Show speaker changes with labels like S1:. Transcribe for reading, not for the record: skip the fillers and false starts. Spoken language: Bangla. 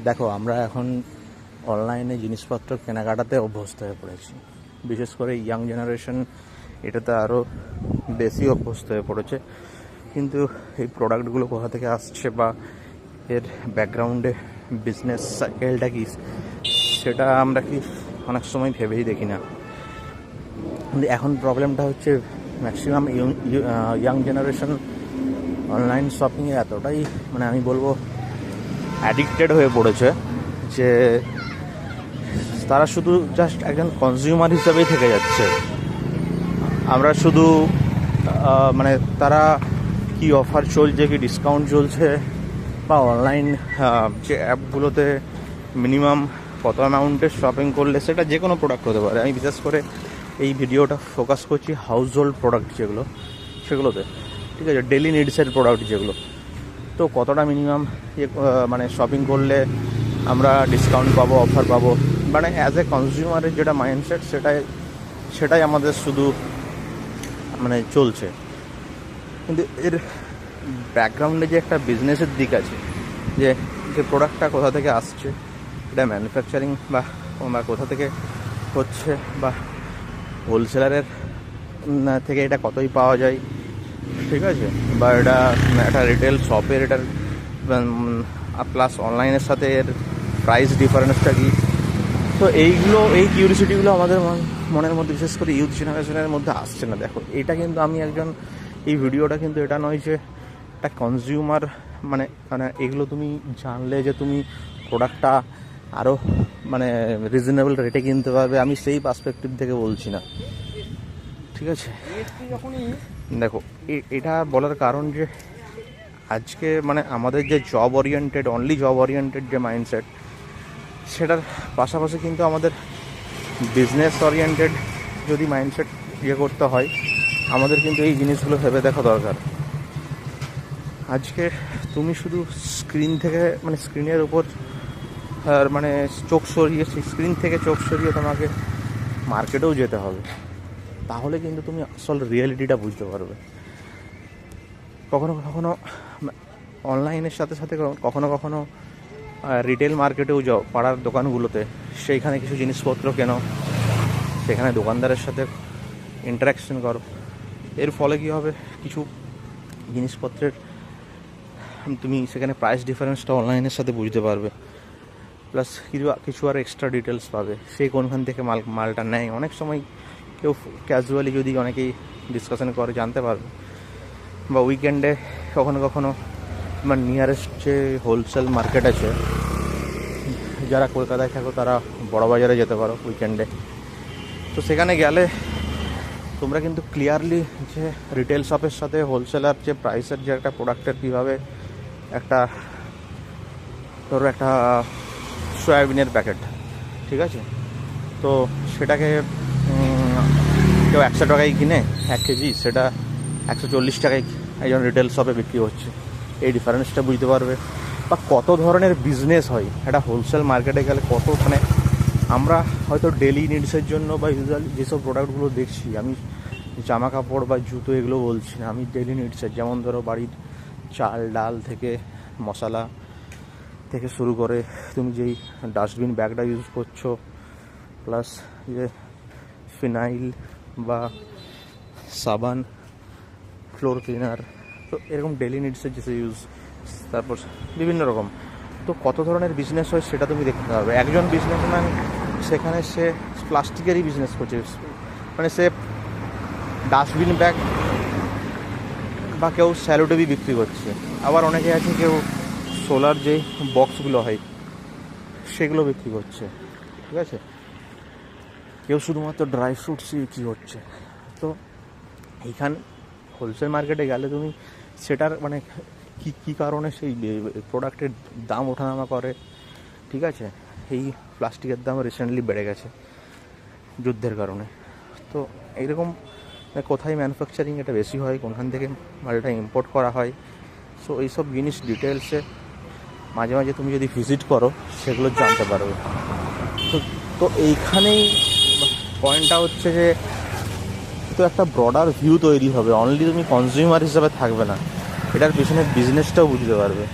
S1: দেখো, আমরা এখন অনলাইনে জিনিসপত্র কেনাকাটাতে অভ্যস্ত হয়ে পড়েছি। বিশেষ করে ইয়াং জেনারেশন এটাতে আরও বেশি অভ্যস্ত হয়ে পড়েছে। কিন্তু এই প্রোডাক্টগুলো কোথা থেকে আসছে বা এর ব্যাকগ্রাউন্ডে বিজনেস সাইকেলটা কি, সেটা আমরা কি অনেক সময় ভেবেই দেখি না। কিন্তু এখন প্রবলেমটা হচ্ছে ম্যাক্সিমাম ইয়াং জেনারেশন অনলাইন শপিংয়ে এতটাই আমি বলবো অ্যাডিক্টেড হয়ে পড়েছে যে তারা শুধু জাস্ট একজন কনজিউমার হিসাবেই থেকে যাচ্ছে। আমরা শুধু তারা কি অফার চলছে, কি ডিসকাউন্ট চলছে, বা অনলাইন যে অ্যাপগুলোতে মিনিমাম কত অ্যামাউন্টের শপিং করলে, সেটা যে কোনো প্রোডাক্ট হতে পারে। আমি বিশেষ করে এই ভিডিওটা ফোকাস করছি হাউস হোল্ড প্রোডাক্ট সেগুলোতে, ঠিক আছে, ডেলি নিডসের প্রোডাক্ট যেগুলো। তো কতটা মিনিমাম শপিং করলে আমরা ডিসকাউন্ট পাবো, অফার পাবো, অ্যাজ এ কনজিউমারের যেটা মাইন্ডসেট সেটাই আমাদের শুধু চলছে। কিন্তু এর ব্যাকগ্রাউন্ডে যে একটা বিজনেসের দিক আছে, যে প্রোডাক্টটা কোথা থেকে আসছে, এটা ম্যানুফ্যাকচারিং বা কোথা থেকে হচ্ছে, বা হোলসেলারের থেকে এটা কতই পাওয়া যায়, ঠিক আছে, বা এটা একটা রিটেল শপের এটার প্লাস অনলাইনের সাথে এর প্রাইস ডিফারেন্সটা কী। তো এই কিউরিসিটিগুলো আমাদের মনের মধ্যে, বিশেষ করে ইউথ জেনারেশনের মধ্যে আসছে না। দেখো, এটা কিন্তু এই ভিডিওটা কিন্তু এটা নয় যে একটা কনজিউমার এগুলো তুমি জানলে যে তুমি প্রোডাক্টটা আরও রিজনেবল রেটে কিনতে পারবে, আমি সেই পার্সপেক্টিভ থেকে বলছি না, ঠিক আছে। দেখো, এটা বলার কারণ যে আজকে আমাদের যে অনলি জব ওরিয়েন্টেড যে মাইন্ডসেট, সেটার পাশাপাশি কিন্তু আমাদের বিজনেস ওরিয়েন্টেড যদি মাইন্ডসেট করতে হয়, আমাদের কিন্তু এই জিনিসগুলো ভেবে দেখা দরকার। আজকে তুমি শুধু স্ক্রিন থেকে স্ক্রিনের উপর চোখ সরিয়ে, সেই স্ক্রিন থেকে চোখ সরিয়ে তোমাকে মার্কেটেও যেতে হবে, তাহলে কিন্তু তুমি আসল রিয়েলিটিটা বুঝতে পারবে। কখনো কখনো অনলাইনের সাথে সাথে কখনো কখনো রিটেল মার্কেটেও যাও, পাড়ার দোকানগুলোতে, সেইখানে কিছু জিনিসপত্র কেনো, সেখানে দোকানদারের সাথে ইন্টারাকশন করো। এর ফলে কী হবে, কিছু জিনিসপত্রের তুমি সেখানে প্রাইস ডিফারেন্সটা অনলাইনের সাথে বুঝতে পারবে, প্লাস কিছু আর এক্সট্রা ডিটেলস পাবে, সেই কোনখান থেকে মালটা নেয়। অনেক সময় কেউ ক্যাজুয়ালি যদি অনেকেই ডিসকাশন করে জানতে পারবে। বা উইকেন্ডে কখনো কখনো আমার নিয়ারেস্ট যে হোলসেল মার্কেট আছে, যারা কলকাতায় থাকো তারা বড়বাজারে যেতে পারো উইকেন্ডে। তো সেখানে গেলে তোমরা কিন্তু ক্লিয়ারলি যে রিটেল শপের সাথে হোলসেলার যে প্রাইসের যে একটা প্রোডাক্টের কীভাবে একটা সয়াবিনের প্যাকেট, ঠিক আছে, তো সেটাকে কেউ 100 টাকায় কিনে 1 কেজি, সেটা 140 টাকায় একজন রিটেল শপে বিক্রি হচ্ছে। এই ডিফারেন্সটা বুঝতে পারবে। বা কত ধরনের বিজনেস হয় একটা হোলসেল মার্কেটে গেলে, কত আমরা হয়তো ডেলি নিডসের জন্য বা ইউজুয়ালি যেসব প্রোডাক্টগুলো দেখছি, আমি জামা কাপড় বা জুতো এগুলো বলছি না, আমি ডেলি নিডসের, যেমন ধরো বাড়ির চাল ডাল থেকে মশলা থেকে শুরু করে তুমি যেই ডাস্টবিন ব্যাগটা ইউজ করছো, প্লাস যে ফিনাইল বা সাবান, ফ্লোর ক্লিনার, তো এরকম ডেলি নিডসের যে ইউজ, তারপর বিভিন্ন রকম। তো কত ধরনের বিজনেস হয় সেটা তুমি দেখতে পারবে। একজন বিজনেসম্যান সেখানে সে প্লাস্টিকেরই বিজনেস করছে, সে ডাস্টবিন ব্যাগ বা কেউ স্যালোটেবি বিক্রি করছে। আবার অনেকে আছে কেউ সোলার যে বক্সগুলো হয় সেগুলো বিক্রি করছে, ঠিক আছে, কেউ শুধুমাত্র ড্রাই ফ্রুটসই বিক্রি করছে। তো এইখানে হোলসেল মার্কেটে গেলে তুমি সেটার কী কারণে সেই প্রোডাক্টের দাম ওঠানামা করে, ঠিক আছে। এই প্লাস্টিকের দাম রিসেন্টলি বেড়ে গেছে যুদ্ধের কারণে। তো এইরকম কোথায় ম্যানুফ্যাকচারিং এটা বেশি হয়, কোনখান থেকে মালটা ইম্পোর্ট করা হয়, সো এইসব জিনিস ডিটেলসে মাঝে মাঝে তুমি যদি ভিজিট করো সেগুলো জানতে পারবে। তো এইখানেই পয়েন্টটা হচ্ছে যে তো একটা ব্রডার ভিউ তৈরি হবে, অনলি তুমি কনজিউমার হিসাবে থাকবে না, এটার পিছনে বিজনেসটাও বুঝতে পারবে।